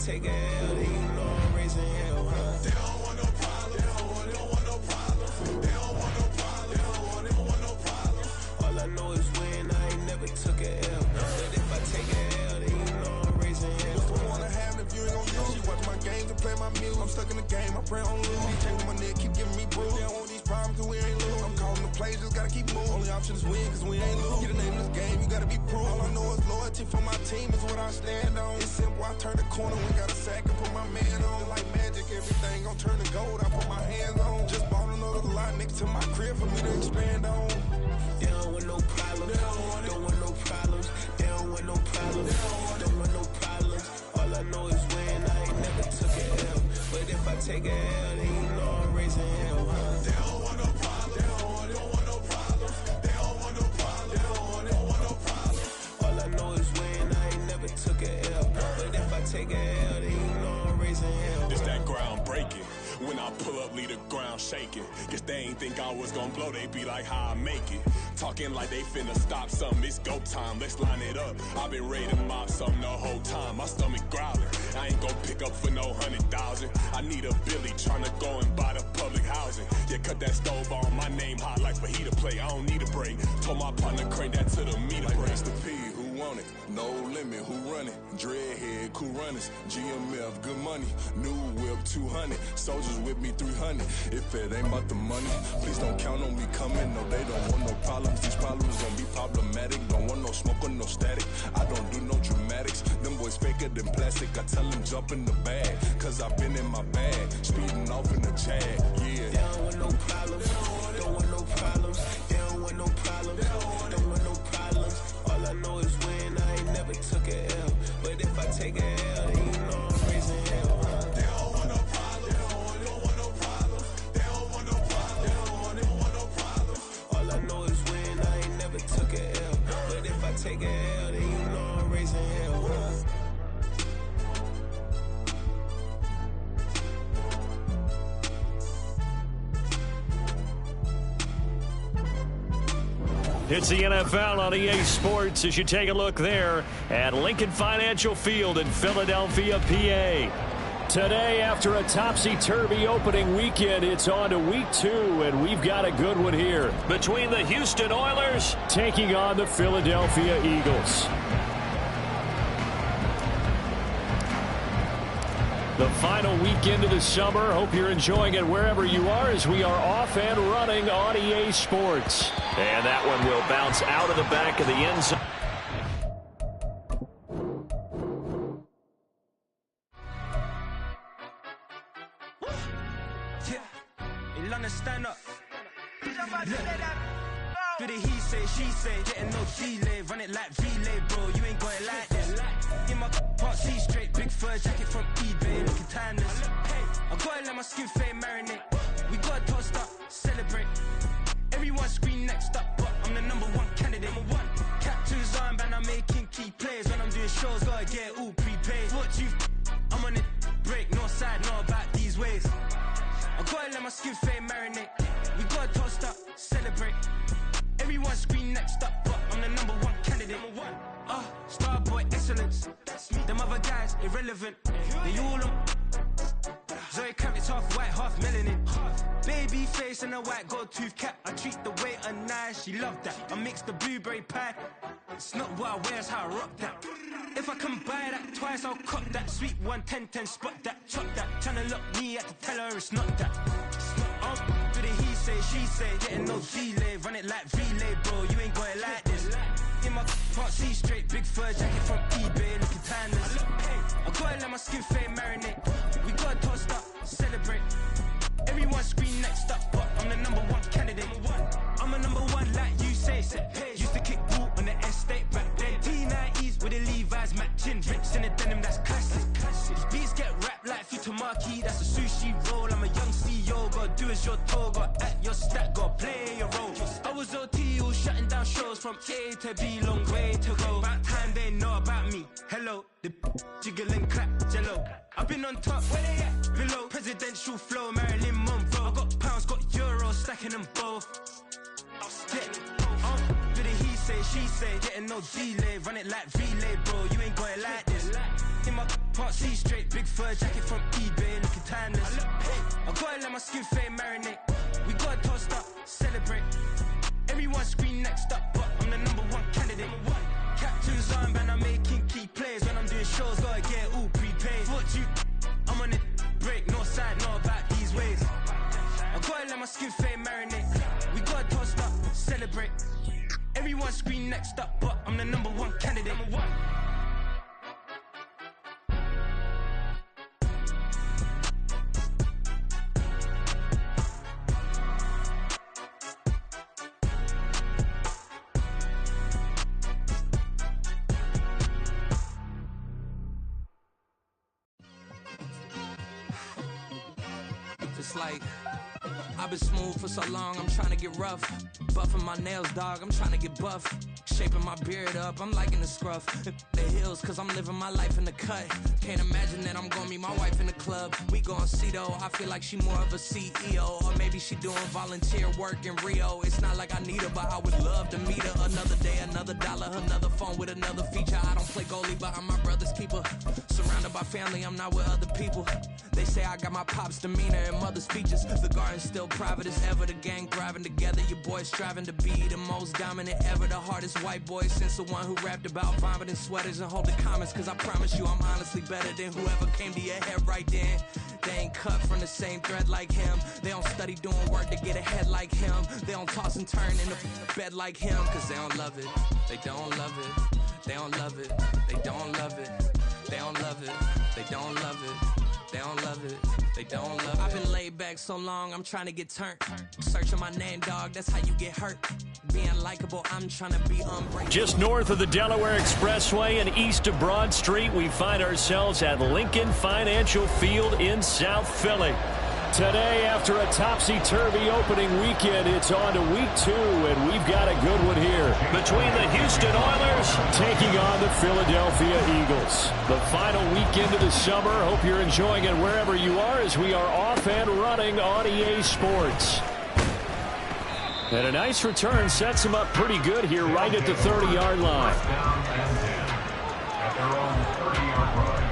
take a L, then you know I'm raising hell, huh? They don't want no problem. They don't want no problem. They don't want no problem. They don't want no problem. All I know is win, I ain't never took a L. But if I take a L, then you know I'm raising hell. What's the wanna have if you ain't gon' use? She watch my games and play my music. I'm stuck in the game, I pray on lose. These chains on my neck keep giving me bruise. They don't want these problems cause we ain't lose. I'm calling the plays, just gotta keep moving. Only option is win cause we ain't lose. Get a name in this game, you gotta be proof. All I know is loyalty for my team is what I stand on. It's simple, I turn the corner, we got a sack and put my man on. Like magic, everything gon' turn to gold, I put my hands on. Just bought another lot next to my crib for me to expand on. They don't want no problems, don't want no problems. They don't want no problems, don't want no problems. All I know is win, I ain't never took a L. But if I take a L, then you know I'm raising hell, huh? They don't want no problem. They don't want no problem. They don't want no problem. They don't want no problem. All I know is win, I ain't never took a L. But if I take a L, then you know I'm raising hell. It's that ground breaking. When I pull up, leave the ground shaking. Guess they ain't think I was gonna blow, they be like, how I make it. Talking like they finna stop something, it's go time, let's line it up. I've been ready to mob something the whole time, my stomach growling. I ain't gon' pick up for no 100,000. I need a Billy tryna go and buy the public housing. Yeah, cut that stove on, my name hot like fajita play. I don't need a break. Told my partner crank that to the meter Like break. Mr. P, who want it? No limit, who run it? Dreadhead, cool runners, GMF, good money. New whip, 200. Soldiers with me, 300. If it ain't about the money, please don't count on me coming. No, they don't want no problems. These problems gon' be problematic. Don't want no smoke or no static. I don't do no dramatics. Them boys faker than plastic. I tell them jump in the bag, cause I've been in my bag. Speeding off in the Jag, yeah. They don't want no problems, don't want no problems. They don't want no problems, don't want no problems. All I know is win, I ain't never took a L. But if I take a L, then you know I'm raising hell, huh? They don't want no problem. They don't want no problem. They don't want no problem. They don't want no problem. All I know is win, I ain't never took a L. But if I take a L, then you know I'm raising hell, huh? It's the NFL on EA Sports as you take a look there at Lincoln Financial Field in Philadelphia, PA. Today, after a topsy-turvy opening weekend, it's on to week 2, and we've got a good one here between the Houston Oilers taking on the Philadelphia Eagles. The final weekend of the summer. Hope you're enjoying it wherever you are as we are off and running on EA Sports. And that one will bounce out of the back of the end zone. Yeah, London stand up. Do the he say, she say, getting no delay, run it like relay, bro. You ain't got it like this. In my part C straight, big fur jacket from eBay, looking timeless. I gotta let my skin fade marinate. We gotta toast up, celebrate. Everyone scream next up, but I'm the #1 candidate. Captain's armband, I'm making key plays. When I'm doing shows, gotta get all prepaid. What you I'm on it, break, no side, know about these ways. I gotta let my skin fade marinate. We gotta toast up, celebrate. Everyone scream next up, but I'm the #1 candidate. Starboy excellence. Them other guys irrelevant. They all on. Zoe Kravitz half white, half melanin. Baby face and a white gold tooth cap. I treat the waiter nice, she love that. I mix the blueberry pie. It's not what I wear, it's how I rock that. If I can buy that twice, I'll cut that. Sweet 110, spot that, chop that. Tryna look me at the tell her it's not that. Do the he say, she say, getting no delay, run it like relay, bro. You ain't got it like this. In my part C straight, big fur jacket from eBay, looking timeless. I gotta let my skin fade marinate. We gotta toast up, celebrate. Everyone scream next up, but I'm the #1 candidate. I'm a #1 like you say. Used to kick ball on the estate back then. T90s with the Levi's matching. Drips in the denim, that's classic. These beats get wrapped like Futamaki, that's a sushi roll. I'm a young CEO, gotta do as you're told. Gotta act your stat, gotta play your role. I was OT, all shutting down shows from A to B, long way to go. About time they know about me. Hello, the jiggle and clap, jello. I've been on top, where they at? Below, presidential flow, Marilyn Monroe. I got pounds, got euros, stacking them both. Do the he say, she say, getting no delay, run it like relay, bro. You ain't got it like this. In my can't see straight, big fur jacket from eBay, looking timeless. I gotta let my skin fade marinate. We gotta toast up, celebrate. Everyone scream next up, but I'm the #1 candidate. Captain's armband, I'm making key plays. When I'm doing shows, gotta get all prepaid. What you, I'm on it, break, no side, no about these ways. I gotta let my skin fade marinate. We gotta toast up, celebrate. Everyone scream next up, but I'm the #1 candidate. It's like I've been smooth for so long, I'm trying to get rough. Buffing my nails, dog, I'm trying to get buff. Shaping my beard up, I'm liking the scruff. The hills, cause I'm living my life in the cut. Can't imagine that I'm gonna meet my wife in the club. We gon' see though, I feel like she more of a CEO. Or maybe she doing volunteer work in Rio. It's not like I need her, but I would love to meet her. Another day, another dollar, another phone with another feature. I don't play goalie, but I'm my brother's keeper. Surrounded by family, I'm not with other people. They say I got my pop's demeanor and mother's features. The garden's still private as ever. The gang thriving together. Your boys striving to be the most dominant ever. The hardest white boy since the one who rapped about vomiting sweaters and holding comments. Cause I promise you I'm honestly better than whoever came to your head right then. They ain't cut from the same thread like him. They don't study doing work to get ahead like him. They don't toss and turn in the bed like him. Cause they don't love it. They don't love it. They don't love it. They don't love it. They don't love it. They don't love it. They don't love it, they don't love it. I've been laid back so long, I'm trying to get turned. Searching my name, dog, that's how you get hurt. Being likable, I'm trying to be unbreakable. Just north of the Delaware Expressway and east of Broad Street, we find ourselves at Lincoln Financial Field in South Philly. Today, after a topsy-turvy opening weekend, it's on to week 2, and we've got a good one here. Between the Houston Oilers taking on the Philadelphia Eagles. The final weekend of the summer. Hope you're enjoying it wherever you are as we are off and running on EA Sports. And a nice return sets him up pretty good here right at the 30-yard line. At their own 30-yard line.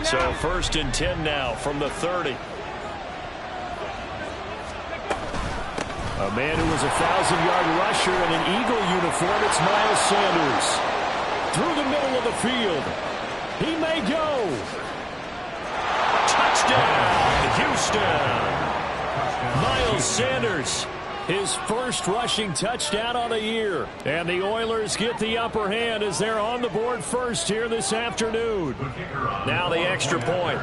So 1st and 10 now from the 30. A man who was a 1,000-yard rusher in an Eagle uniform, it's Miles Sanders. Through the middle of the field. He may go. Touchdown, Houston. Miles Sanders. His first rushing touchdown on the year. And the Oilers get the upper hand as they're on the board first here this afternoon. Now the extra point.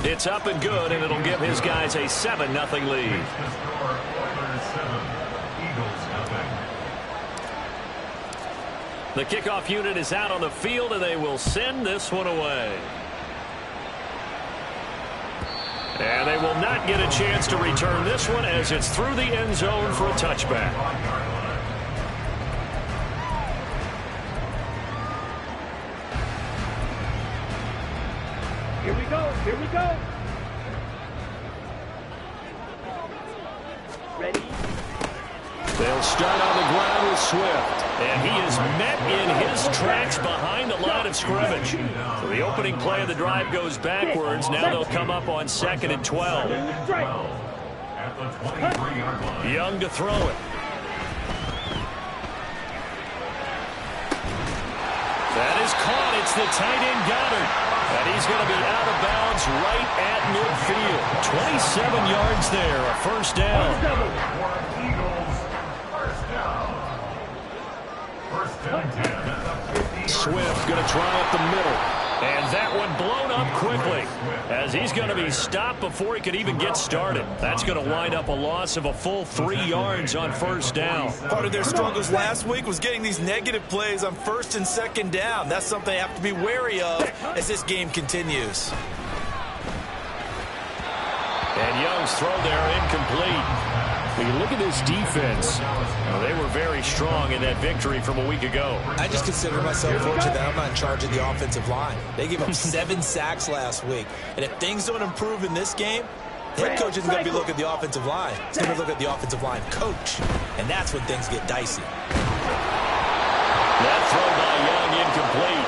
It's up and good, and it'll give his guys a 7-0 lead. The kickoff unit is out on the field, and they will send this one away. And they will not get a chance to return this one as it's through the end zone for a touchback. Here we go. Here we go. Ready? They'll start on the ground with Swift. And he is met in his tracks behind the line of scrimmage. So the opening play of the drive goes backwards. Now they'll come up on 2nd and 12. Young to throw it. That is caught. It's the tight end Goddard. And he's going to be out of bounds right at midfield. 27 yards there, a first down. Swift going to try up the middle. And that one blown up quickly as he's going to be stopped before he could even get started. That's going to wind up a loss of a full 3 yards on first down. Part of their struggles last week was getting these negative plays on 1st and 2nd down. That's something they have to be wary of as this game continues. And Young's throw there incomplete. When you look at this defense, they were very strong in that victory from a week ago. I just consider myself fortunate that I'm not in charge of the offensive line. They gave up 7 sacks last week. And if things don't improve in this game, the head coach isn't going to be looking at the offensive line. He's going to look at the offensive line coach. And that's when things get dicey. That throw by Young incomplete.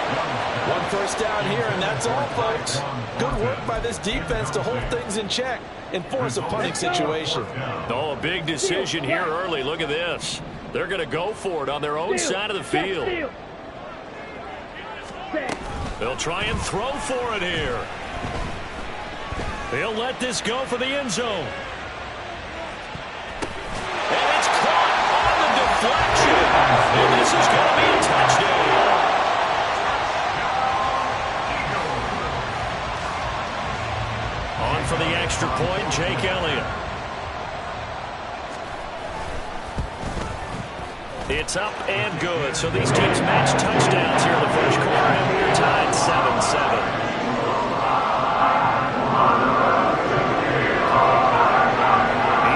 1 first down here, and that's all, folks. Good work by this defense to hold things in check and force a punting situation. Oh, a big decision here early. Look at this. They're going to go for it on their own side of the field. They'll try and throw for it here. They'll let this go for the end zone. And it's caught on the deflection. And this is going to be a touchdown. On for the extra point, Jake Elliott. It's up and good. So these teams match touchdowns here in the first quarter, and we're tied 7-7.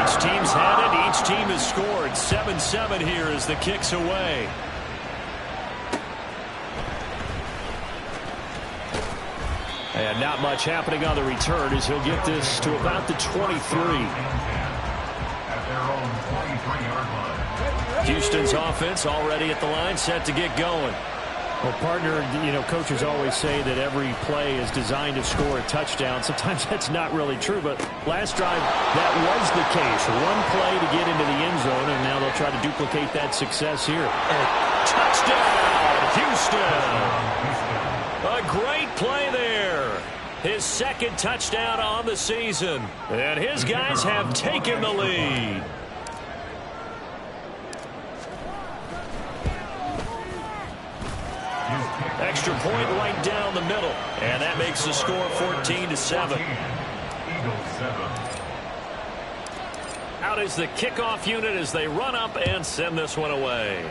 Each team's had it. Each team has scored. 7-7 here as the kick's away. And not much happening on the return as he'll get this to about the 23. Houston's offense already at the line, set to get going. Well, partner, coaches always say that every play is designed to score a touchdown. Sometimes that's not really true, but last drive, that was the case. One play to get into the end zone, and now they'll try to duplicate that success here. Touchdown, Houston! A great play there. His second touchdown on the season. And his guys have taken the lead. Extra point right down the middle. And that makes the score 14-7. Out is the kickoff unit as they run up and send this one away.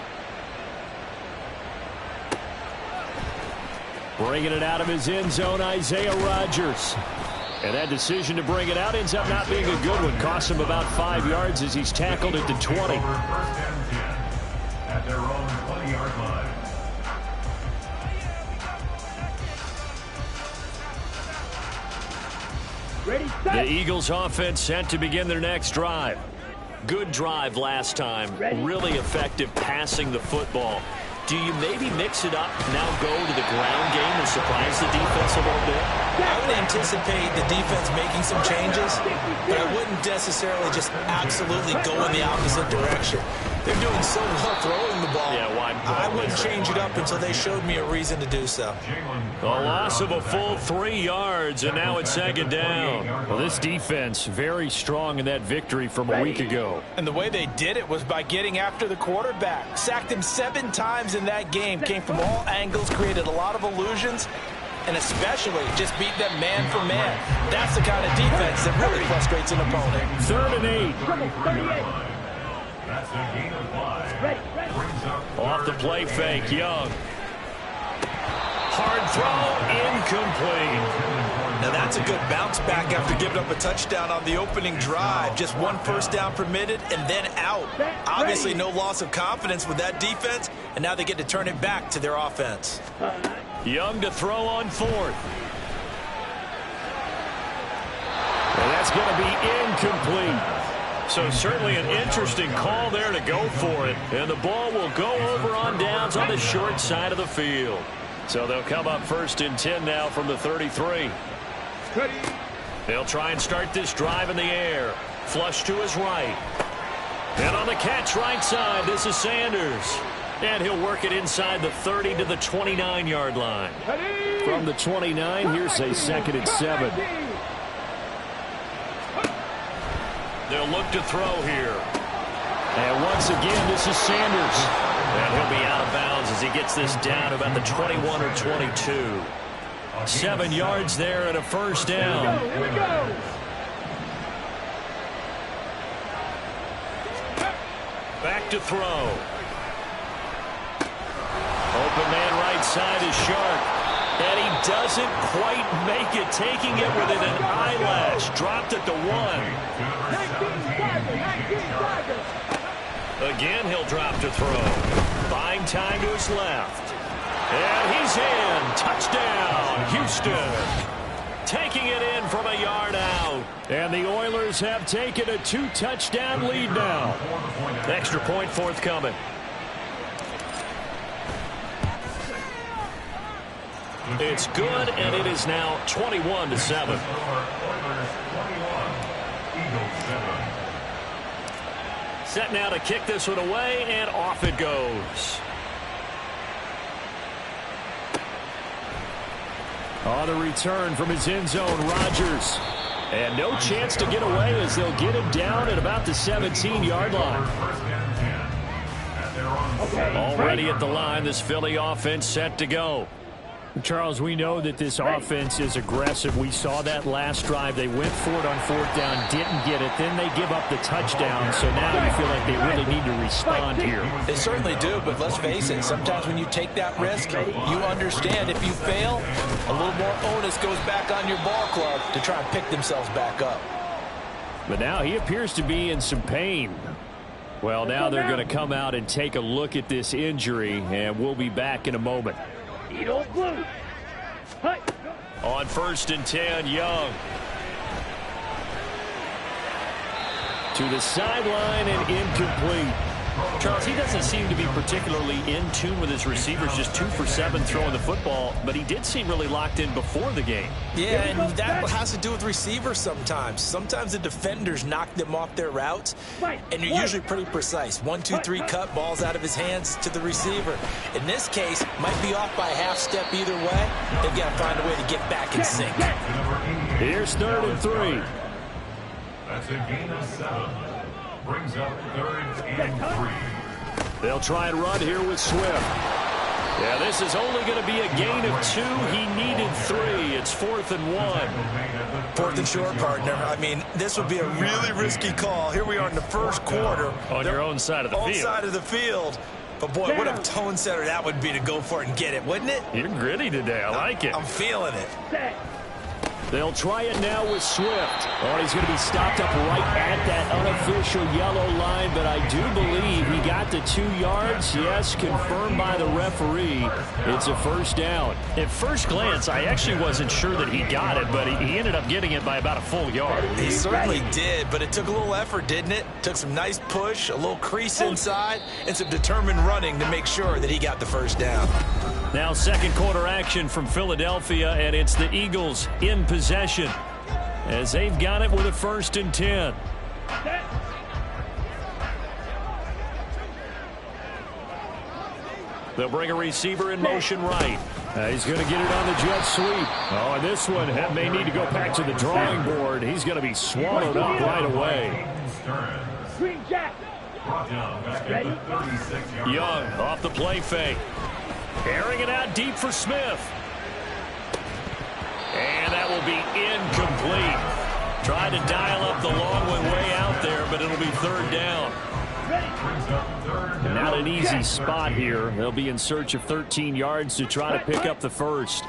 Bringing it out of his end zone, Isaiah Rodgers. And that decision to bring it out ends up not being a good one. Costs him about 5 yards as he's tackled at the 20. First and 10 at their own 20-yard line. The Eagles offense set to begin their next drive. Good drive last time. Really effective passing the football. Do you maybe mix it up, now go to the ground game and surprise the defense a little bit? I would anticipate the defense making some changes, but I wouldn't necessarily just absolutely go in the opposite direction. They're doing so well throwing the ball. Yeah, I wouldn't change it up until they showed me a reason to do so. A loss of a full 3 yards, and now it's second down. Well, this defense very strong in that victory from a week ago. And the way they did it was by getting after the quarterback. Sacked him 7 times in that game. Came from all angles, created a lot of illusions, and especially just beat them man for man. That's the kind of defense that really frustrates an opponent. 3rd and 8. That's a gain of 5. Off the play fake, Young. Hard throw, incomplete. Now that's a good bounce back after giving up a touchdown on the opening drive. Just 1 first down permitted and then out. Obviously no loss of confidence with that defense, and now they get to turn it back to their offense. Young to throw on 4th. And that's going to be incomplete. So certainly an interesting call there to go for it. And the ball will go over on downs on the short side of the field. So they'll come up 1st and 10 now from the 33. They'll try and start this drive in the air. Flush to his right. And on the catch right side, this is Sanders. And he'll work it inside the 30 to the 29-yard line. From the 29, here's a 2nd and 7. They'll look to throw here. And once again, this is Sanders. And he'll be out of bounds as he gets this down about the 21 or 22. 7 yards there and a first down. Here we go. Back to throw. Open man right side is Sharp. And he doesn't quite make it, taking it within an eyelash. Dropped at the 1. Again, he'll drop to throw. Buying time to his left. And he's in. Touchdown, Houston. Taking it in from a yard out. And the Oilers have taken a 2-touchdown lead now. Extra point forthcoming. It's good, and it is now 21-7. Set now to kick this one away, and off it goes. On the return from his end zone, Rodgers. And no chance to get away as they'll get him down at about the 17-yard line. Already at the line, this Philly offense set to go. Charles, we know that this offense is aggressive. We saw that last drive. They went for it on 4th down, didn't get it. Then they give up the touchdown. So now you feel like they really need to respond here. They certainly do, but let's face it, sometimes when you take that risk, you understand if you fail, a little more onus goes back on your ball club to try and pick themselves back up. But now he appears to be in some pain. Well, now they're going to come out and take a look at this injury, and we'll be back in a moment. On 1st and 10, Young. To the sideline and incomplete. Charles, he doesn't seem to be particularly in tune with his receivers, just 2 for 7 throwing the football, but he did seem really locked in before the game. Yeah, and that has to do with receivers sometimes. Sometimes the defenders knock them off their routes, and you're usually pretty precise. 1, 2, 3 cut, balls out of his hands to the receiver. In this case, might be off by a half step either way. They've got to find a way to get back in sync. Here's 3rd and 3. That's a gain of 7. Brings up 3rd and 3. They'll try and run here with Swift. Yeah, this is only going to be a gain of 2. He needed 3. It's 4th and 1. 4th and short, partner. I mean, this would be a really risky call. Here we are in the first quarter. On your own side of the field. On side of the field. But, boy, what a tone setter that would be to go for it and get it, wouldn't it? You're gritty today. I like it. I'm feeling it. They'll try it now with Swift. Oh, he's going to be stopped up right at that unofficial yellow line, but I do believe he got the 2 yards. Yes, confirmed by the referee. It's a 1st down. At first glance, I actually wasn't sure that he got it, but he ended up getting it by about a full yard. He certainly did, but it took a little effort, didn't it? Took some nice push, a little crease inside, and some determined running to make sure that he got the 1st down. Now 2nd quarter action from Philadelphia, and it's the Eagles in possession as they've got it with a 1st and 10. They'll bring a receiver in motion right. He's going to get it on the jet sweep. Oh, and this one may need to go back to the drawing board. He's going to be swallowed up right away. Young off the play fake. Airing it out deep for Smith. And that will be incomplete. Tried to dial up the long one way out there, but it'll be 3rd down. Not an easy spot here. They'll be in search of 13 yards to try to pick up the 1st.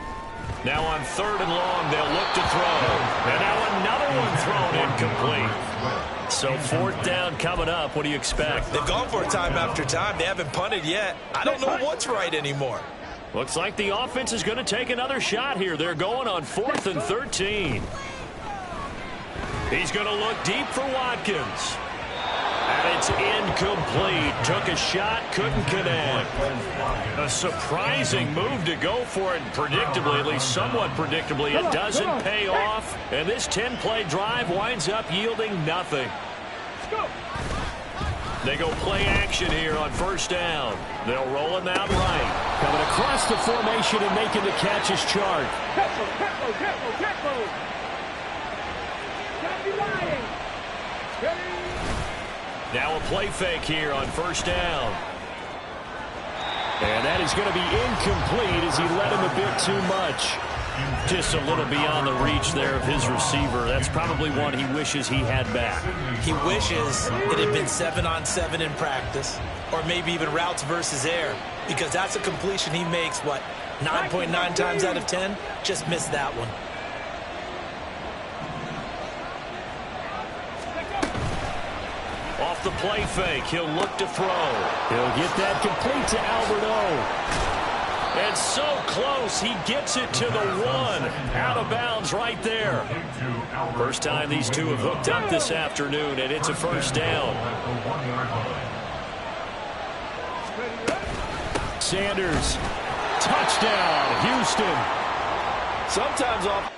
Now on 3rd and long, they'll look to throw. And now another one thrown incomplete. So 4th down coming up. What do you expect? They've gone for it time after time. They haven't punted yet. I don't know what's right anymore. Looks like the offense is going to take another shot here. They're going on 4th and 13. He's going to look deep for Watkins. And it's incomplete. Took a shot, couldn't connect. A surprising move to go for it, predictably, at least somewhat predictably. It doesn't pay off, and this 10-play drive winds up yielding nothing. They go play action here on 1st down. They'll roll him out right. Coming across the formation and making the catch is Chark. Now a play fake here on 1st down. And that is going to be incomplete as he led him a bit too much. Just a little beyond the reach there of his receiver. That's probably one he wishes he had back. He wishes it had been 7-on-7 in practice, or maybe even routes versus air, because that's a completion he makes, 9.9 times out of 10? Just missed that one. the play fake. He'll look to throw. He'll get that complete to Alberto. And so close, he gets it to the 1. Out of bounds right there. First time these two have hooked up this afternoon, and it's a first down. Sanders, touchdown, Houston. Sometimes off.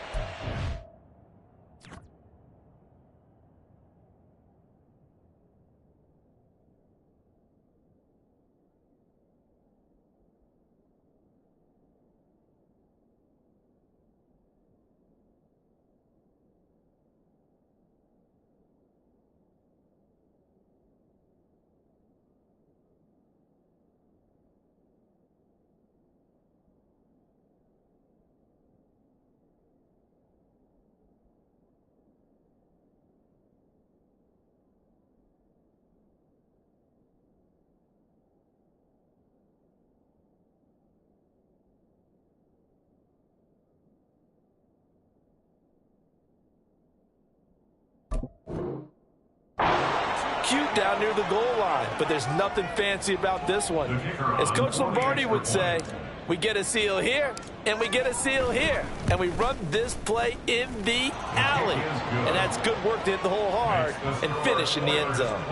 Cute down near the goal line, but there's nothing fancy about this one. As Coach Lombardi would say, we get a seal here, and we get a seal here, and we run this play in the alley. And that's good work to hit the hole hard and finish in the end zone.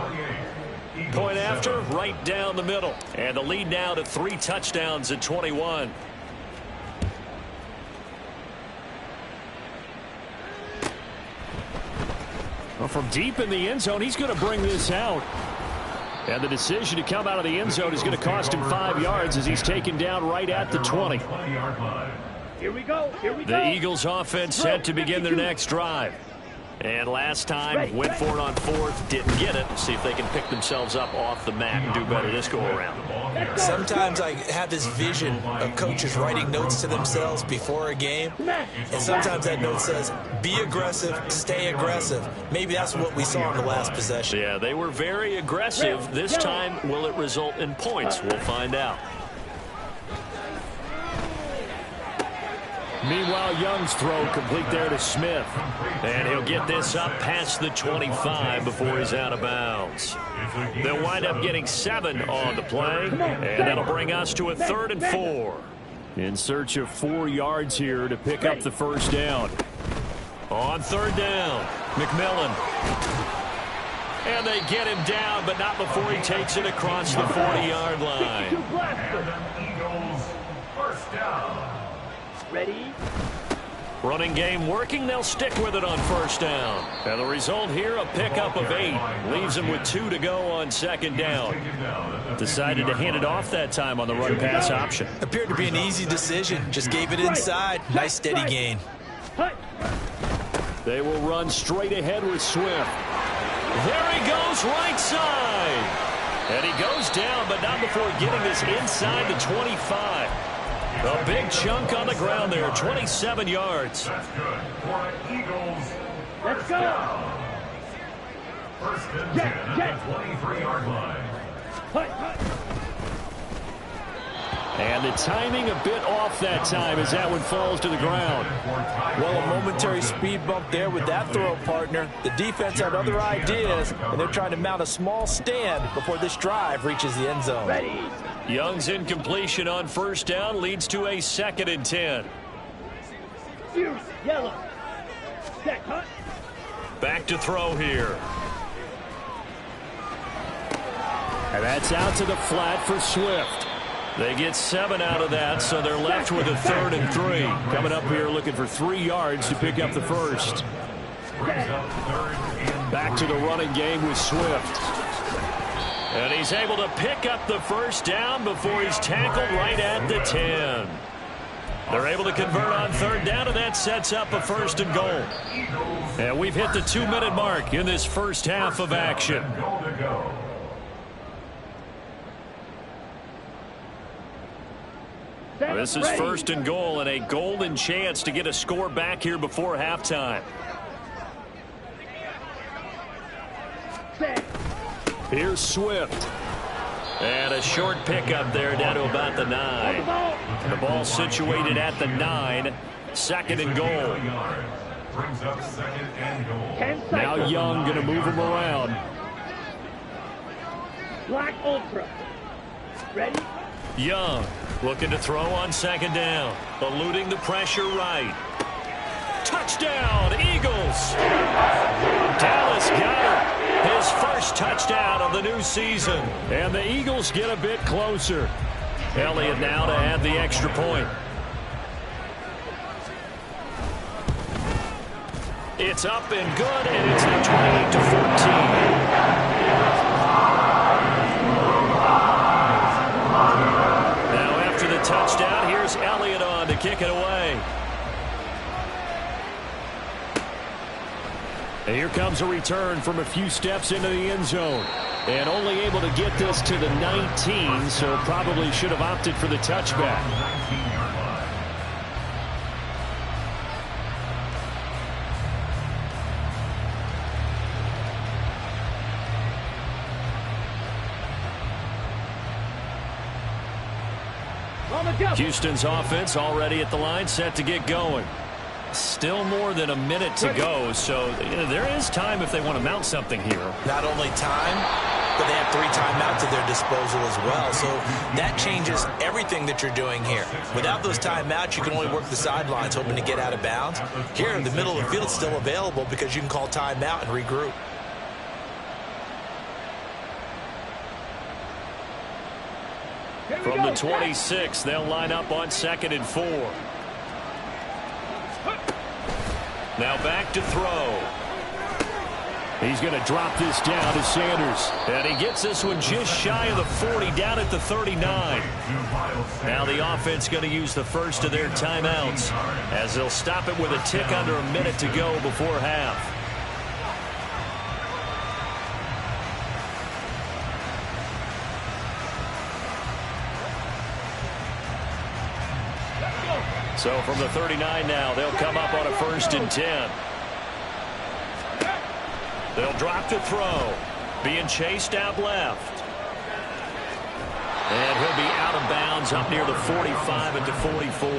Point after, right down the middle. And the lead now to 3 touchdowns at 21. Well, from deep in the end zone, he's going to bring this out. And the decision to come out of the end zone is going to cost him 5 yards as he's taken down right at the 20. Here we go. The Eagles offense set to begin their next drive. And last time, went for it on 4th, didn't get it. See if they can pick themselves up off the mat and do better this go-around. Sometimes I have this vision of coaches writing notes to themselves before a game, and sometimes that note says, be aggressive, stay aggressive. Maybe that's what we saw in the last possession. Yeah, they were very aggressive. This time, will it result in points? We'll find out. Meanwhile, Young's throw complete there to Smith. And he'll get this up past the 25 before he's out of bounds. They'll wind up getting 7 on the play. And that'll bring us to a 3rd and 4. In search of 4 yards here to pick up the first down. On 3rd down, McMillan. And they get him down, but not before he takes it across the 40-yard line. Eagles, first down. Ready? Running game working. They'll stick with it on first down. And the result here, a pickup of 8. Leaves them with 2 to go on 2nd down. Decided to hand it off that time on the run-pass option. Appeared to be an easy decision. Just gave it inside. Nice steady gain. They will run straight ahead with Swift. There he goes, right side. And he goes down, but not before getting this inside the 25. A big chunk on the ground there, 27 yards. That's good for the Eagles. Let's go. First and 10 at the 23-yard line. And the timing a bit off that time as that one falls to the ground. Well, a momentary speed bump there with that throw, partner. The defense had other ideas, and they're trying to mount a small stand before this drive reaches the end zone. Ready. Young's incompletion on first down leads to a 2nd and 10. Yellow. Set, cut. Back to throw here. And that's out to the flat for Swift. They get 7 out of that, so they're left with a 3rd and 3. Coming up here looking for 3 yards to pick up the first. Back to the running game with Swift. And he's able to pick up the first down before he's tackled right at the 10. They're able to convert on 3rd down, and that sets up a 1st and goal. And we've hit the 2-minute mark in this first half of action. This is 1st and goal and a golden chance to get a score back here before halftime. Here's Swift. And a short pickup there down to about the 9. The ball situated at the 9. 2nd and goal. Now Young going to move him around. Black Ultra. Ready? Young looking to throw on second down. Eluding the pressure right. Touchdown, Eagles. Dallas got it. His first touchdown of the new season. And the Eagles get a bit closer. Elliott now to add the extra point. It's up and good, and it's now 28-14. Now after the touchdown, here's Elliott on to kick it away. And here comes a return from a few steps into the end zone. And only able to get this to the 19, so probably should have opted for the touchback. Houston's offense already at the line, set to get going. Still more than a minute to go, so there is time if they want to mount something here. Not only time, but they have 3 timeouts at their disposal as well. So that changes everything that you're doing here. Without those timeouts, you can only work the sidelines, hoping to get out of bounds. Here, the middle of the field is still available because you can call timeout and regroup. From the 26, they'll line up on 2nd and 4. Now back to throw. He's going to drop this down to Sanders. And he gets this one just shy of the 40, down at the 39. Now the offense going to use the first of their timeouts as they'll stop it with a tick under a minute to go before half. So from the 39 now, they'll come up on a 1st and 10. They'll drop to throw. Being chased out left. And he'll be out of bounds up near the 45 at the 44.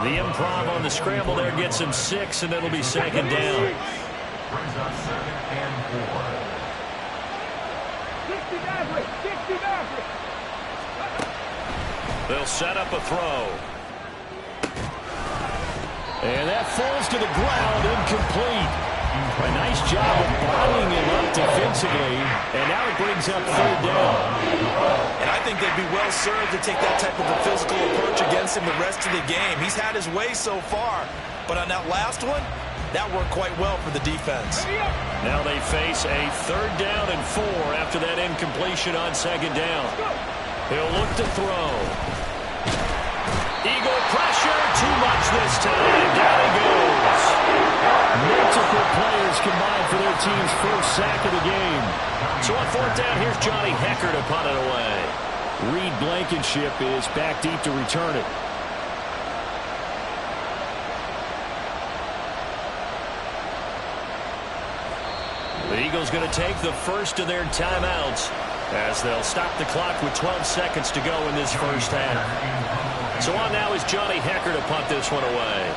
The improv on the scramble there gets him 6, and it'll be 2nd down. Brings up 2nd and 4. They'll set up a throw. And that falls to the ground, incomplete. A nice job of bodying him up defensively, and now it brings up 3rd down. And I think they'd be well served to take that type of a physical approach against him the rest of the game. He's had his way so far, but on that last one, that worked quite well for the defense. Now they face a 3rd down and 4 after that incompletion on 2nd down. He'll look to throw. Eagle pressure, too much this time. Down he goes. Multiple players combined for their team's first sack of the game. So on 4th down, here's Johnny Hecker to punt it away. Reed Blankenship is back deep to return it. The Eagles going to take the first of their timeouts as they'll stop the clock with 12 seconds to go in this first half. So on now is Johnny Hecker to punt this one away.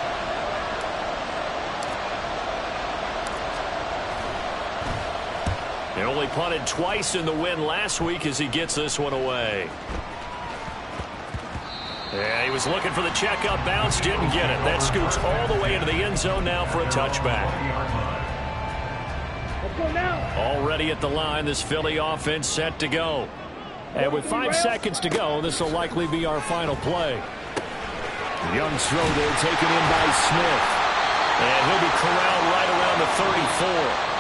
He only punted twice in the win last week as he gets this one away. Yeah, he was looking for the checkup bounce, didn't get it. That scoots all the way into the end zone now for a touchback. Let's go now. Already at the line, this Philly offense set to go. And with 5 seconds to go, this will likely be our final play. Young's throw there taken in by Smith. And he'll be corralled right around the 34.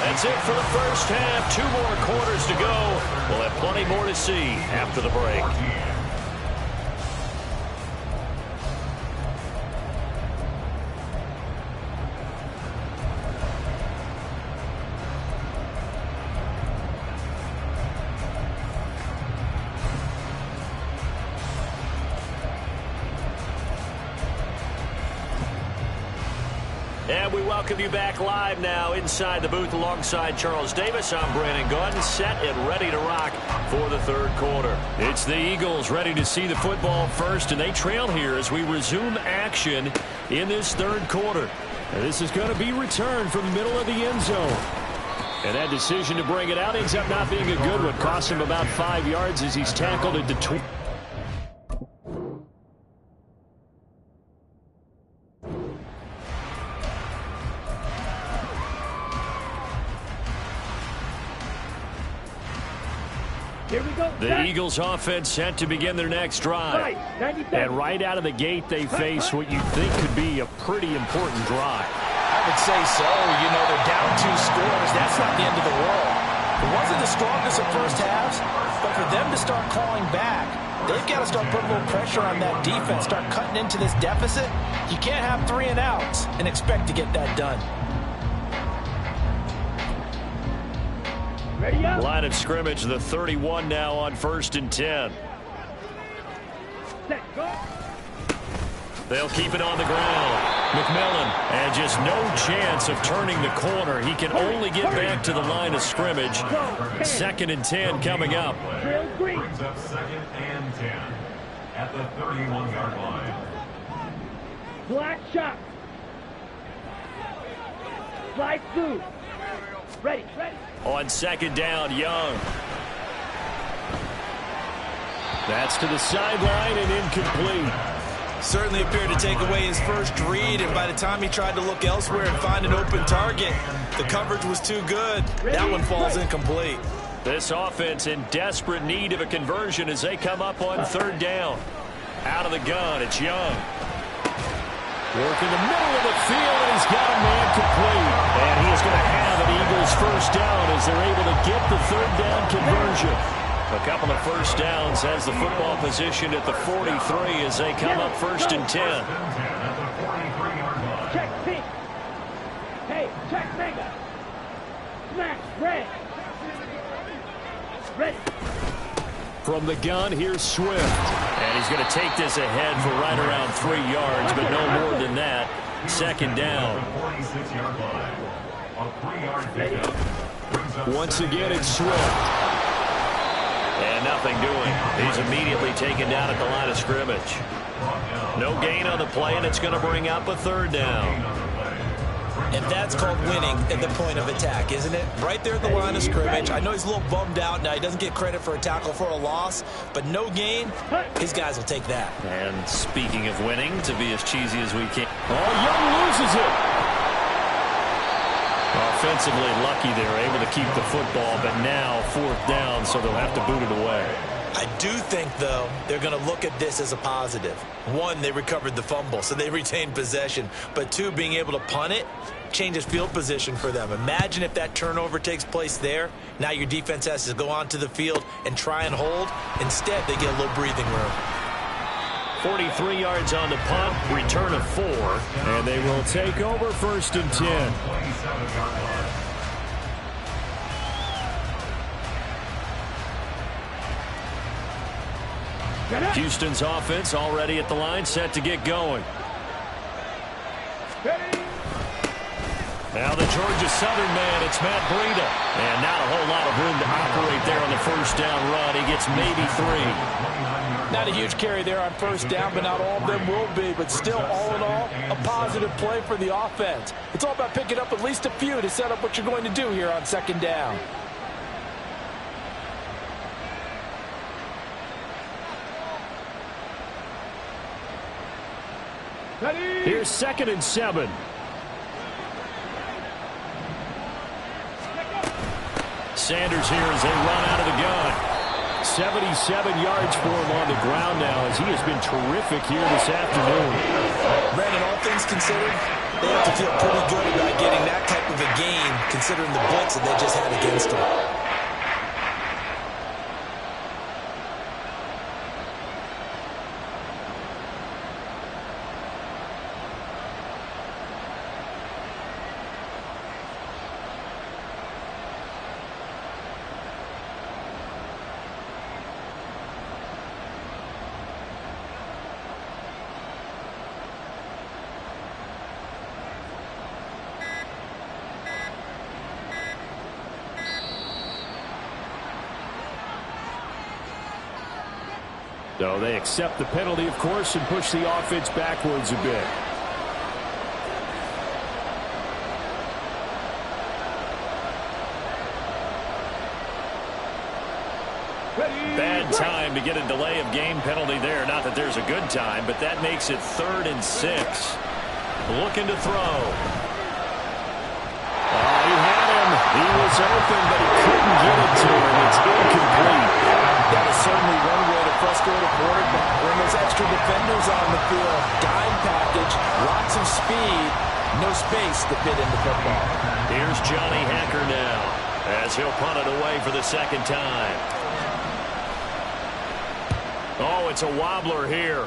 That's it for the first half. 2 more quarters to go. We'll have plenty more to see after the break. And we welcome you back live now inside the booth alongside Charles Davis. I'm Brandon Gaudin, set and ready to rock for the 3rd quarter. It's the Eagles ready to see the football first, and they trail here as we resume action in this 3rd quarter. And this is going to be returned from the middle of the end zone. And that decision to bring it out ends up not being a good one. Cost him about 5 yards as he's tackled into 20. Here we go. The Eagles offense set to begin their next drive. And right out of the gate, they face what you think could be a pretty important drive. I would say so. You know, they're down 2 scores. That's not the end of the world. It wasn't the strongest of first halves, but for them to start clawing back, they've got to start putting a little pressure on that defense, start cutting into this deficit. You can't have 3 and outs and expect to get that done. Ready up. Line of scrimmage, the 31 now on 1st and 10. Set, go. They'll keep it on the ground. McMillan, and just no chance of turning the corner. He can only get back to the line of scrimmage. 2nd and 10 coming up. Brings up 2nd and 10 at the 31-yard line. Black shot. Slide through. Ready. On 2nd down, Young. That's to the sideline and incomplete. Certainly appeared to take away his first read, and by the time he tried to look elsewhere and find an open target, the coverage was too good. That one falls incomplete. This offense in desperate need of a conversion as they come up on 3rd down. Out of the gun, it's Young. Working the middle of the field, and he's got a man complete. And he is going to have an Eagles first down as they're able to get the 3rd down conversion. A couple of first downs as the football position at the 43 as they come up 1st and 10. Check pink. Hey, check mega. Smash red. Ready. From the gun, here's Swift. And he's going to take this ahead for right around 3 yards, but no more than that. 2nd down. Once again, it's Swift. And nothing doing. He's immediately taken down at the line of scrimmage. No gain on the play, and it's going to bring up a 3rd down. And that's called winning at the point of attack, isn't it? Right there at the line of scrimmage. I know he's a little bummed out now. He doesn't get credit for a tackle for a loss, but no gain, his guys will take that. And speaking of winning, to be as cheesy as we can. Oh, Young loses it. Offensively lucky they were able to keep the football, but now 4th down, so they'll have to boot it away. I do think, though, they're going to look at this as a positive. 1, they recovered the fumble, so they retained possession. But 2, being able to punt it changes field position for them. Imagine if that turnover takes place there. Now your defense has to go onto the field and try and hold. Instead, they get a little breathing room. 43 yards on the punt, return of 4. And they will take over 1st and 10. Houston's offense already at the line, set to get going. Now the Georgia Southern man, it's Matt Breida. And not a whole lot of room to operate there on the 1st down run. He gets maybe 3. Not a huge carry there on 1st down, but not all of them will be. But still, all in all, a positive play for the offense. It's all about picking up at least a few to set up what you're going to do here on 2nd down. Here's 2nd and 7. Sanders here as they run out of the gun. 77 yards for him on the ground now as he has been terrific here this afternoon. Brandon, all things considered, they have to feel pretty good about getting that type of a gain considering the blitz that they just had against them. So they accept the penalty, of course, and push the offense backwards a bit. Bad time to get a delay of game penalty there. Not that there's a good time, but that makes it 3rd and 6. Looking to throw. He had him. He was open, but he couldn't get it to him. It's incomplete. That is certainly one way to frustrate a quarterback. When there's extra defenders on the field, dime package, lots of speed, no space to fit in the football. Here's Johnny Hacker now as he'll punt it away for the 2nd time. Oh, it's a wobbler here.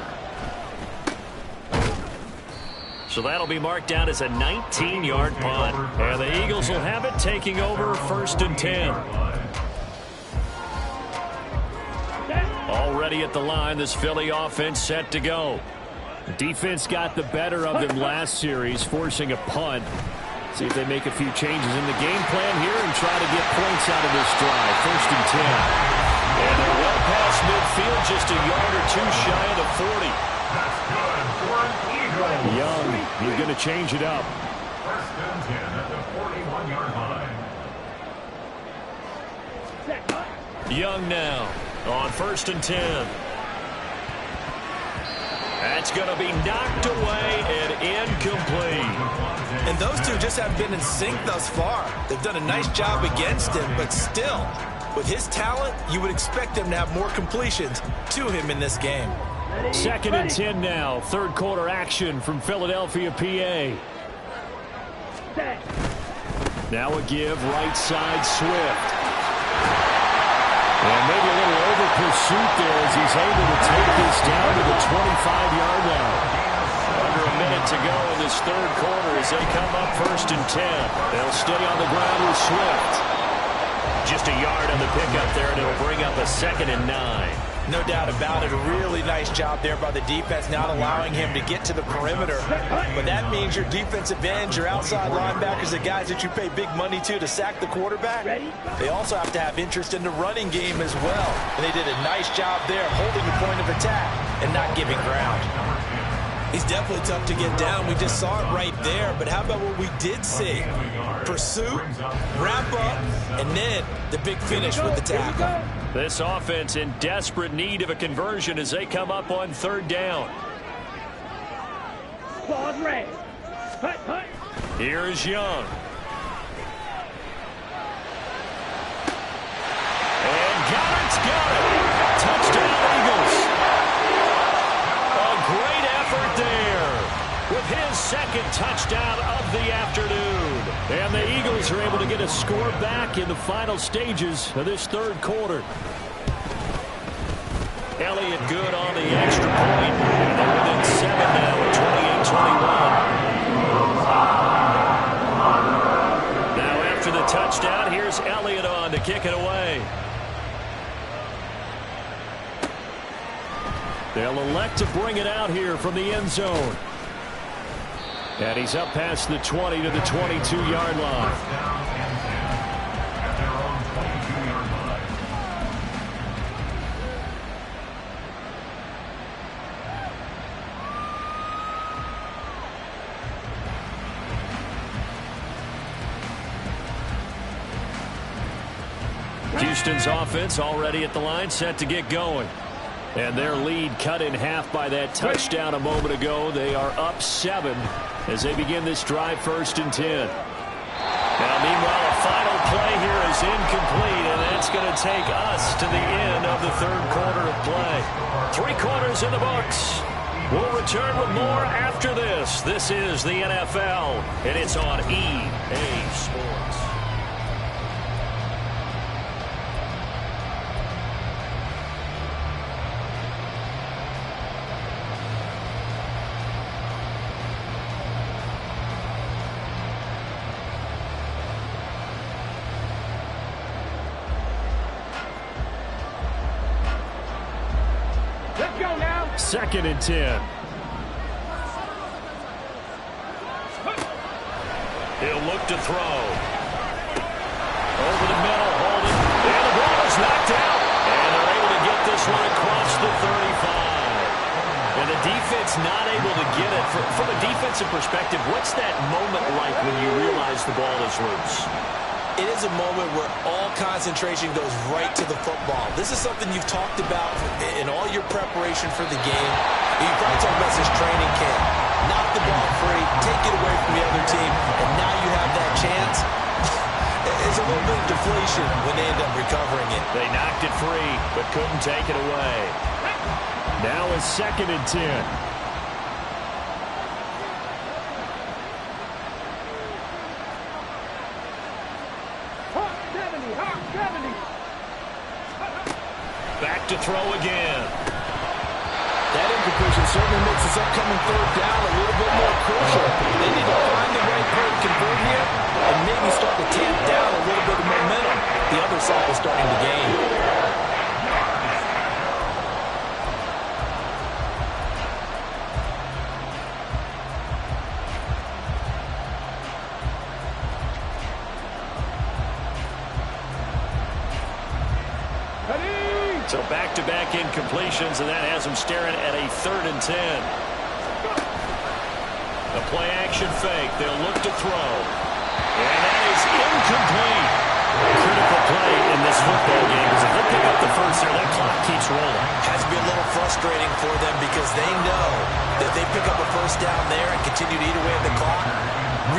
So that'll be marked down as a 19-yard punt. And the Eagles will have it, taking over 1st and 10. Already at the line, this Philly offense set to go. Defense got the better of them last series, forcing a punt. See if they make a few changes in the game plan here and try to get points out of this drive. 1st and 10. And they're well past midfield, just a yard or 2 shy of the 40. That's good for an Eagle. Young, he's going to change it up. 1st and 10 at the 41-yard line. Young now on 1st and 10. That's going to be knocked away and incomplete. And those two just haven't been in sync thus far. They've done a nice job against him, but still, with his talent, you would expect him to have more completions to him in this game. 2nd and 10 now. 3rd quarter action from Philadelphia, PA. Now a give, right side, Swift. And maybe a little over pursuit there as he's able to take this down to the 25-yard line. Under a minute to go in this 3rd quarter as they come up 1st and 10. They'll stay on the ground with Swift. Just a yard on the pickup there, and it'll bring up a 2nd and 9. No doubt about it. A really nice job there by the defense, not allowing him to get to the perimeter. But that means your defensive ends, your outside linebackers, the guys that you pay big money to sack the quarterback, they also have to have interest in the running game as well. And they did a nice job there holding the point of attack and not giving ground. He's definitely tough to get down. We just saw it right there. But how about what we did see? Pursuit, wrap up, and then the big finish with the tackle. This offense in desperate need of a conversion as they come up on 3rd down. Claws red. Hut, hut. Here's Young. And got it. Touchdown, Eagles. A great effort there with his 2nd touchdown of the afternoon. And the Eagles are able to get a score back in the final stages of this 3rd quarter. Elliott good on the extra point. And they're within 7 now at 28-21. Now after the touchdown, here's Elliott on to kick it away. They'll elect to bring it out here from the end zone. And he's up past the 20 to the 22-yard line. At their own 22-yard line. Houston's offense already at the line, set to get going. And their lead cut in half by that touchdown a moment ago. They are up 7 as they begin this drive 1st and 10. Now, meanwhile, a final play here is incomplete, and that's going to take us to the end of the 3rd quarter of play. 3 quarters in the books. We'll return with more after this. This is the NFL, and it's on EA Sports. Let's go now. 2nd and 10. He'll look to throw. Over the middle, holding. And the ball is knocked out. And they're able to get this one across the 35. And the defense not able to get it. From a defensive perspective, what's that moment like when you realize the ball is loose? It is a moment where all concentration goes right to the football. This is something you've talked about in all your preparation for the game. You've probably talked about this training camp. Knock the ball free, take it away from the other team, and now you have that chance. It's a little bit of deflation when they end up recovering it. They knocked it free, but couldn't take it away. Now it's 2nd and 10. Back to throw again. That incompletion certainly makes this upcoming 3rd down a little bit more crucial. They need to find the right play to convert here and maybe start to tamp down a little bit of momentum. The other side is starting to gain. So back-to-back incompletions, and that has them staring at a 3rd and 10. The play-action fake. They'll look to throw. And that is incomplete. Critical play in this football game, because if they pick up the first there, that clock keeps rolling. Has to be a little frustrating for them because they know that if they pick up a first down there and continue to eat away at the clock,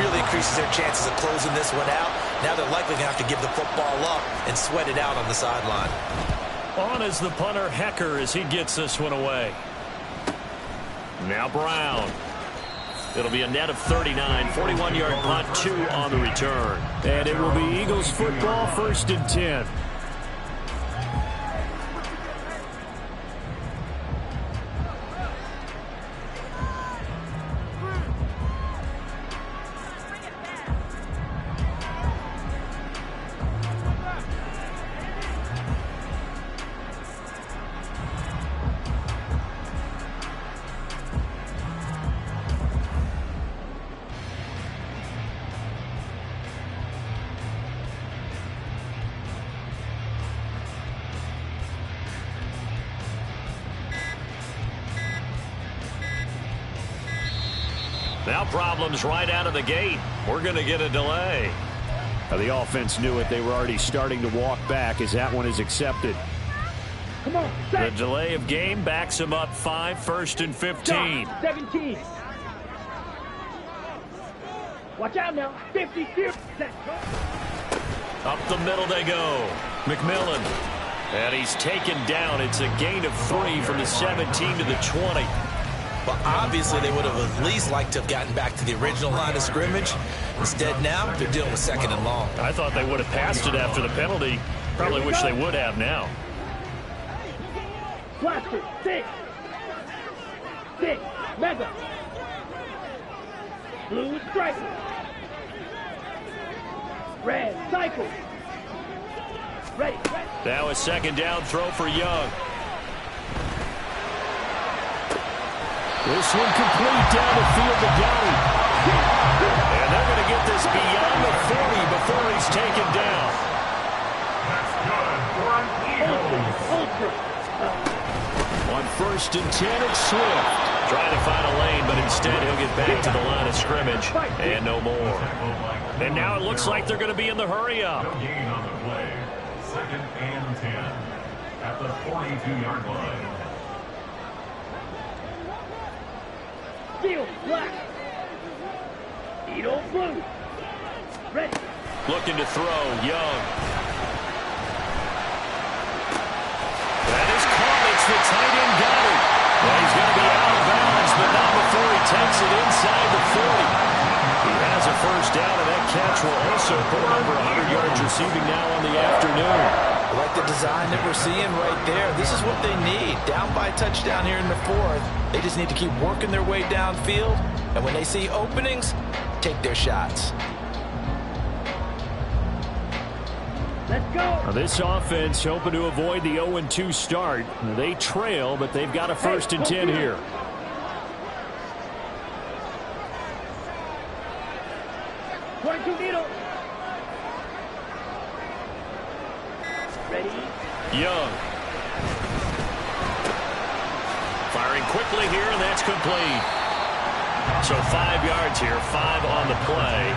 really increases their chances of closing this one out. Now they're likely going to have to give the football up and sweat it out on the sideline. On is the punter, Hecker, as he gets this one away. Now Brown. It'll be a net of 39, 41-yard punt, 2 on the return. And it will be Eagles football, 1st and 10. Now problems right out of the gate. We're going to get a delay. The offense knew it. They were already starting to walk back as that one is accepted. Come on, the delay of game backs them up 5, 1st and 15. 17. Watch out now. 50. Up the middle they go. McMillan. And he's taken down. It's a gain of 3 from the 17 to the 20. But obviously they would have at least liked to have gotten back to the original line of scrimmage. Instead now, they're dealing with 2nd and long. I thought they would have passed it after the penalty. Probably wish they would have now. Blaster, 6. Mega. Blue stripe. Red cycle. Ready. Now a 2nd down throw for Young. This one complete down the field to Downey. And they're going to get this beyond the 40 before he's taken down. On 1st and 10, it's Swift. Trying to find a lane, but instead he'll get back to the line of scrimmage. And no more. And now it looks like they're going to be in the hurry-up. Gain on the play. 2nd and 10 at the 42-yard line. Field black. Edo blue. Ready. Looking to throw, Young. That is caught. It's the tight end got it. Well, he's going to be out of bounds, but not before he takes it inside the 40. He has a 1st down, and that catch will also put over 100 yards receiving now on the afternoon. I like the design that we're seeing right there. This is what they need. Down by a touchdown here in the 4th. They just need to keep working their way downfield. And when they see openings, take their shots. Let's go. Now this offense hoping to avoid the 0-2 start. They trail, but they've got a 1st and 10 here. Ready. Young. Firing quickly here, and that's complete. So 5 yards here, 5 on the play.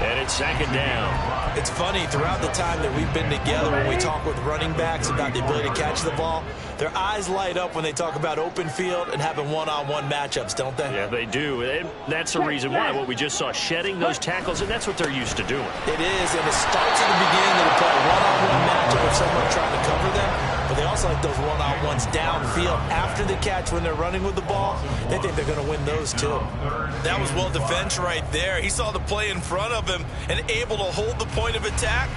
And it's second down. It's funny, throughout the time that we've been together, when we talk with running backs about the ability to catch the ball, their eyes light up when they talk about open field and having one-on-one matchups, don't they? Yeah, they do. And that's the reason why. What we just saw, shedding those tackles, and that's what they're used to doing. It is, and it starts at the beginning of the play. One-on-one matchup with someone trying to cover them, but they also like those one-on-ones downfield after the catch when they're running with the ball. They think they're going to win those, too. That was well defense right there. He saw the play in front of him and able to hold the point of attack.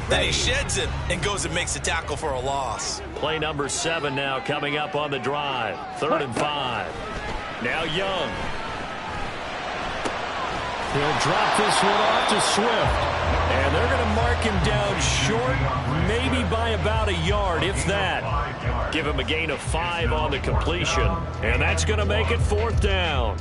Then he sheds it and goes and makes a tackle for a loss. Play number 7 now coming up on the drive. 3rd and 5. Now Young. He'll drop this one off to Swift. And they're going to mark him down short, maybe by about a yard, if that. Give him a gain of 5 on the completion. And that's going to make it 4th down.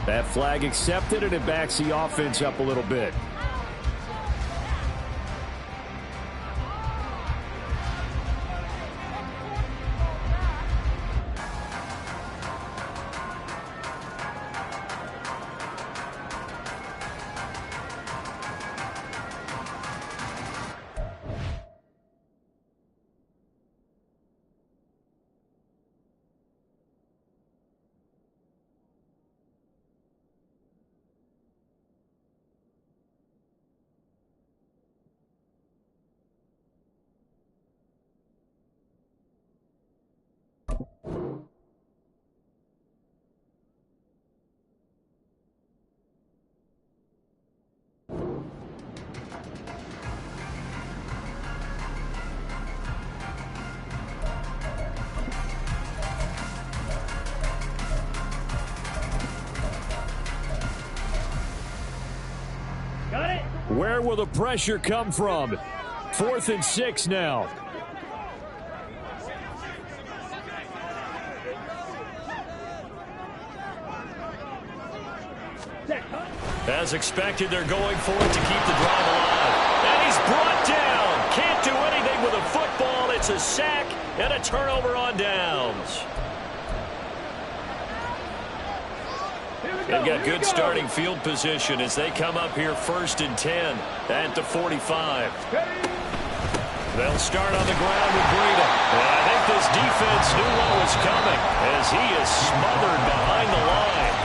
That flag accepted, and it backs the offense up a little bit. Where will the pressure come from? 4th and 6 now. As expected, they're going for it to keep the drive alive. And he's brought down. Can't do anything with a football. It's a sack and a turnover on downs. They've got good starting field position as they come up here 1st and 10 at the 45. They'll start on the ground with Breida. And I think this defense knew what was coming as he is smothered behind the line.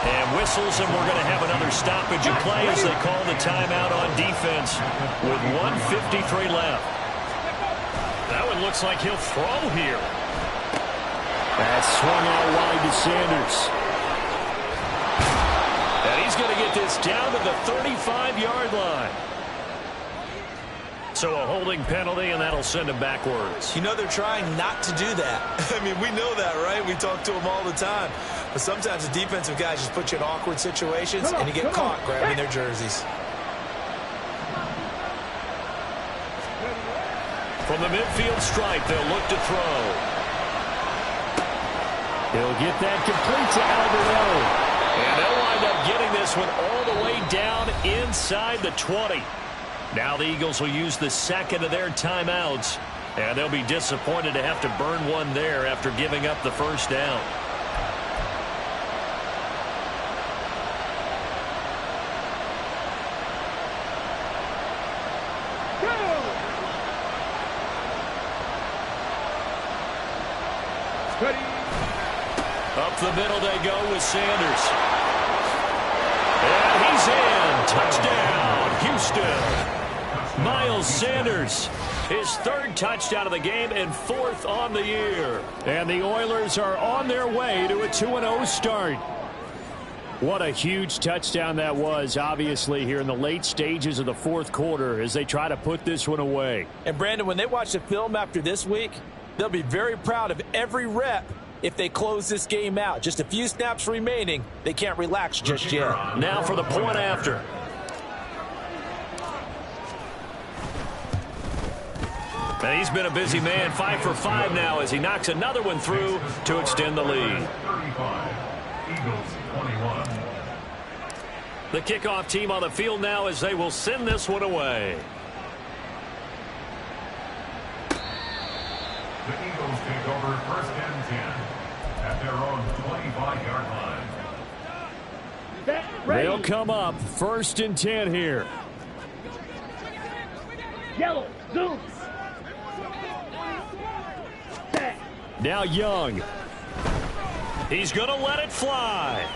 And whistles, and we're going to have another stoppage of play as they call the timeout on defense with 1:53 left. That one looks like he'll throw here. That swung out wide to Sanders. And he's going to get this down to the 35-yard line. So a holding penalty, and that'll send him backwards. You know they're trying not to do that. I mean, we know that, right? We talk to them all the time. But sometimes the defensive guys just put you in awkward situations, and you get caught grabbing their jerseys. From the midfield stripe, they'll look to throw. He'll get that complete to Alberto. And they'll wind up getting this one all the way down inside the 20. Now the Eagles will use the second of their timeouts, and they'll be disappointed to have to burn one there after giving up the first down. Up the middle they go with Sanders. And he's in. Touchdown, Houston. Miles Sanders, his 3rd touchdown of the game and 4th on the year. And the Oilers are on their way to a 2-0 start. What a huge touchdown that was, obviously, here in the late stages of the 4th quarter as they try to put this one away. And, Brandon, when they watch the film after this week, they'll be very proud of every rep if they close this game out. Just a few snaps remaining. They can't relax just yet. Now for the point after. And he's been a busy man, 5 for 5 now as he knocks another one through to extend the lead. 35, Eagles 21. The kickoff team on the field now as they will send this one away. The Eagles take over 1st and 10 at their own 25-yard line. They'll come up 1st and 10 here. Yellow, zoom. Now Young. He's going to let it fly.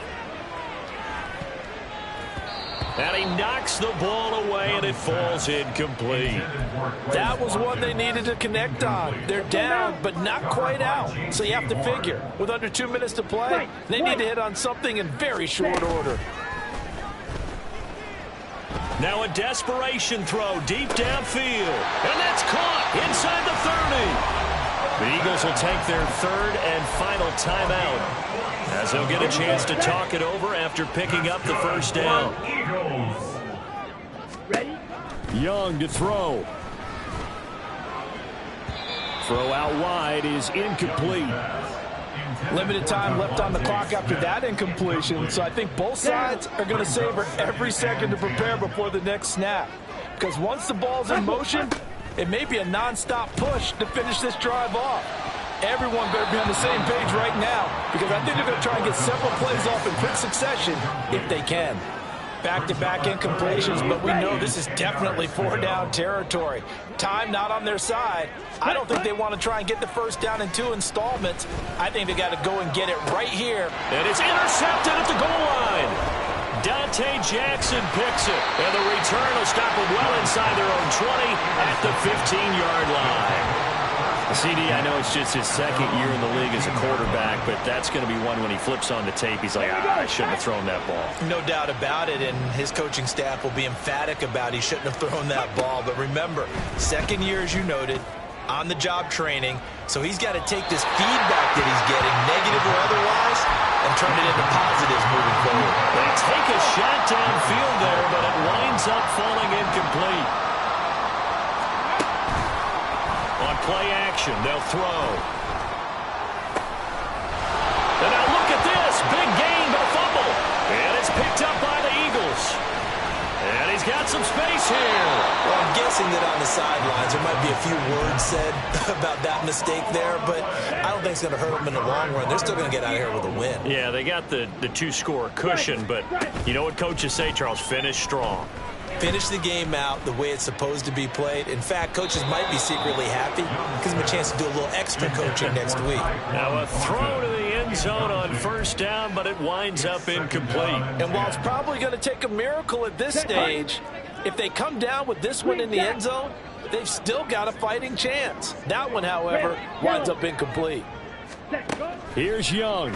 And he knocks the ball away, and it falls incomplete. That was one they needed to connect on. They're down, but not quite out. So you have to figure, with under 2 minutes to play, they need to hit on something in very short order. Now a desperation throw deep downfield. And that's caught inside the 30. The Eagles will take their 3rd and final timeout as they'll get a chance to talk it over after picking up the first down. Ready? Young to throw. Throw out wide is incomplete. Limited time left on the clock after that incompletion, so I think both sides are going to savor every second to prepare before the next snap. Because once the ball's in motion, it may be a non-stop push to finish this drive off. Everyone better be on the same page right now, because I think they're going to try and get several plays off in quick succession if they can. Back-to-back incompletions, but we know this is definitely 4-down territory. Time not on their side. I don't think they want to try and get the first down in 2 installments. I think they got to go and get it right here. And it's intercepted at the goal line. Dante Jackson picks it, and the return will stop it well inside their own 20 at the 15-yard line. CD, I know it's just his 2nd year in the league as a quarterback, but that's going to be one when he flips on the tape. He's like, I shouldn't have thrown that ball. No doubt about it, and his coaching staff will be emphatic about he shouldn't have thrown that ball. But remember, 2nd year, as you noted, on-the-job training, so he's got to take this feedback that he's getting, negative or otherwise, and turn it into positives moving forward. They take a shot downfield there, but it winds up falling incomplete. On play action, they'll throw. And now look at this. Big gain, but a fumble. And it's picked up by the Eagles. And he's got some space here. Well, I'm guessing that on the sidelines there might be a few words said about that mistake there, but I don't think it's going to hurt them in the long run. They're still going to get out of here with a win. Yeah, they got the 2-score cushion, but you know what coaches say, Charles? Finish strong. Finish the game out the way it's supposed to be played. In fact, coaches might be secretly happy. Gives them a chance to do a little extra coaching next week. Now a throw to the end zone on 1st down, but it winds up incomplete. And while it's probably going to take a miracle at this stage, if they come down with this one in the end zone, they've still got a fighting chance. That one, however, winds up incomplete. Here's Young.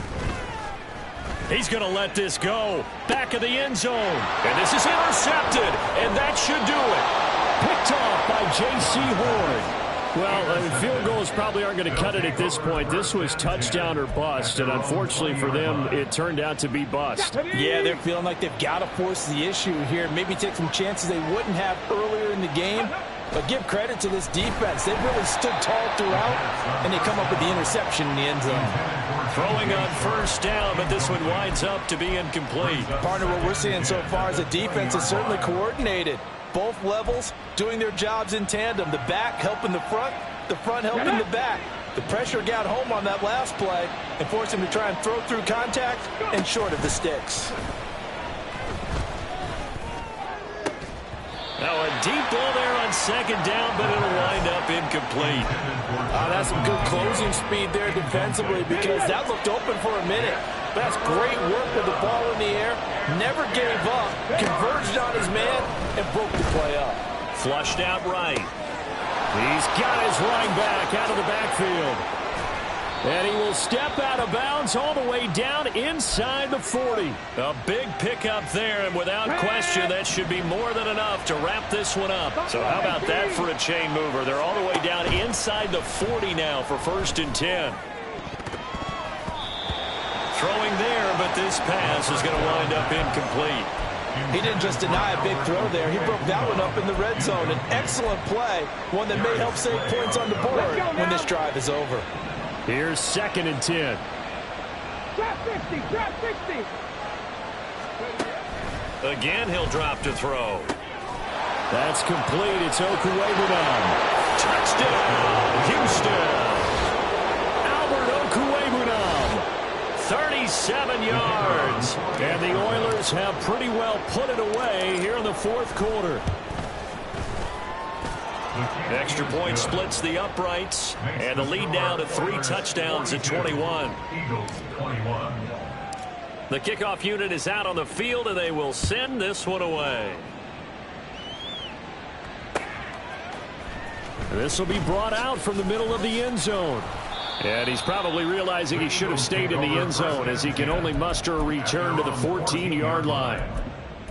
He's going to let this go. Back of the end zone. And this is intercepted. And that should do it. Picked off by J.C. Horn. Well, field goals probably aren't going to cut it at this point. This was touchdown or bust. And unfortunately for them, it turned out to be bust. Yeah, they're feeling like they've got to force the issue here. Maybe take some chances they wouldn't have earlier in the game. But give credit to this defense. They've really stood tall throughout, and they come up with the interception in the end zone. Throwing on 1st down, but this one winds up to be incomplete. Partner, what we're seeing so far is the defense is certainly coordinated. Both levels doing their jobs in tandem. The back helping the front helping the back. The pressure got home on that last play and forced him to try and throw through contact and short of the sticks. Now a deep ball there on 2nd down, but it'll wind up incomplete. That's some good closing speed there defensively because that looked open for a minute. That's great work with the ball in the air. Never gave up, converged on his man, and broke the play up. Flushed out right. He's got his running back out of the backfield. And he will step out of bounds all the way down inside the 40. A big pickup there, and without question, that should be more than enough to wrap this one up. So how about that for a chain mover? They're all the way down inside the 40 now for 1st and 10. throwing there, but this pass is going to wind up incomplete. He didn't just deny a big throw there. He broke that one up in the red zone. An excellent play, one that may help save points on the board when this drive is over. Here's 2nd and 10. Drop 50, drop 60. Again, he'll drop to throw. That's complete. It's Okuwebunam. Touchdown, Houston. Albert Okuwebunam, 37 yards. And the Oilers have pretty well put it away here in the 4th quarter. Extra point splits the uprights, and the lead now to 3 touchdowns at 21. The kickoff unit is out on the field, and they will send this one away. This will be brought out from the middle of the end zone. And he's probably realizing he should have stayed in the end zone as he can only muster a return to the 14-yard line.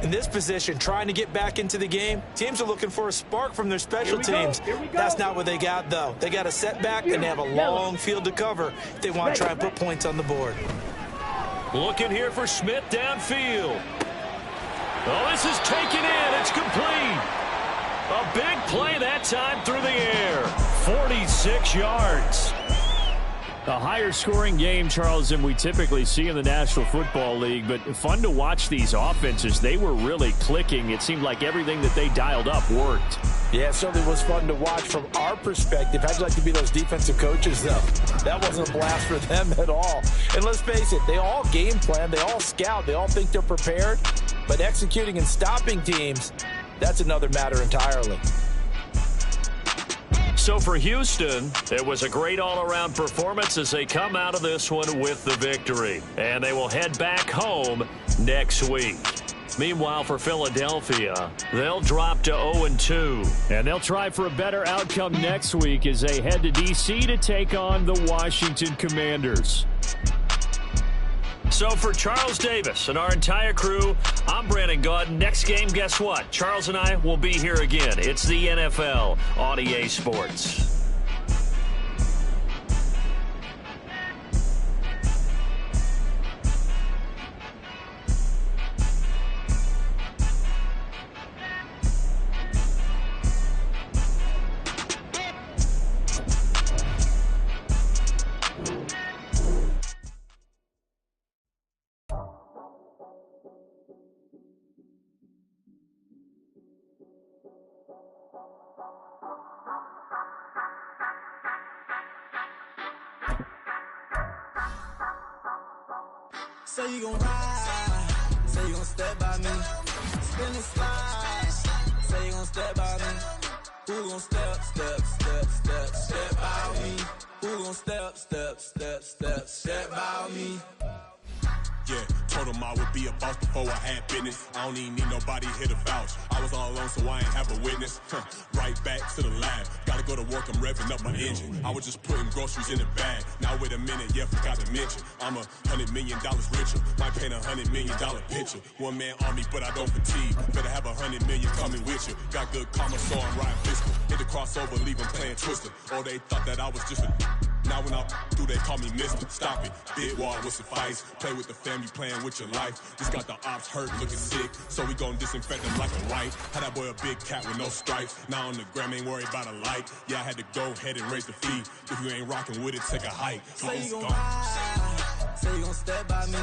In this position, trying to get back into the game, teams are looking for a spark from their special teams. That's not what they got, though. They got a setback, and they have a long field to cover if they want to try and put points on the board. Looking here for Smith downfield. Oh, this is taken in. It's complete. A big play that time through the air. 46 yards. A higher scoring game, Charles, than we typically see in the National Football League, but fun to watch these offenses. They were really clicking. It seemed like everything that they dialed up worked. Yeah, it certainly was fun to watch from our perspective. How'd you like to be those defensive coaches, though? That wasn't a blast for them at all. And let's face it, they all game plan, they all scout, they all think they're prepared, but executing and stopping teams, that's another matter entirely. So for Houston, it was a great all-around performance as they come out of this one with the victory. And they will head back home next week. Meanwhile, for Philadelphia, they'll drop to 0-2. And they'll try for a better outcome next week as they head to D.C. to take on the Washington Commanders. So for Charles Davis and our entire crew, I'm Brandon Gaudin. Next game, guess what? Charles and I will be here again. It's the NFL on EA Sports. Say you gon' ride, say you gon' step by me, spin and slide, say you gon' step by me, who gon' step by me, who gon' step by me. Yeah, told him I would be a boss before I had business. I don't even need nobody here to vouch. I was all alone, so I ain't have a witness. Right back to the lab. Gotta go to work, I'm revving up my engine. I was just putting groceries in the bag. Now wait a minute, yeah, forgot to mention. I'm $100 million richer. Might paint $100 million picture. One man army, but I don't fatigue. Better have 100 million coming with you. Got good karma, so I'm riding fiscal. Hit the crossover, leave them playing Twister. Oh, they thought that I was just a... Now when I do, they call me Mister. Stop it. Big wall will suffice. Play with the family, playing with your life. Just got the ops hurt, looking sick. So we gon' disinfect them like a wipe. Had that boy a big cat with no stripes. Now on the gram, ain't worried about a light. Yeah, I had to go ahead and raise the fee. If you ain't rocking with it, take a hike. Say you gon' ride, say you gon' step by me,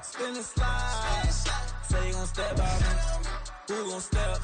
spin and slide. Say you gon' step by me, who gon' step?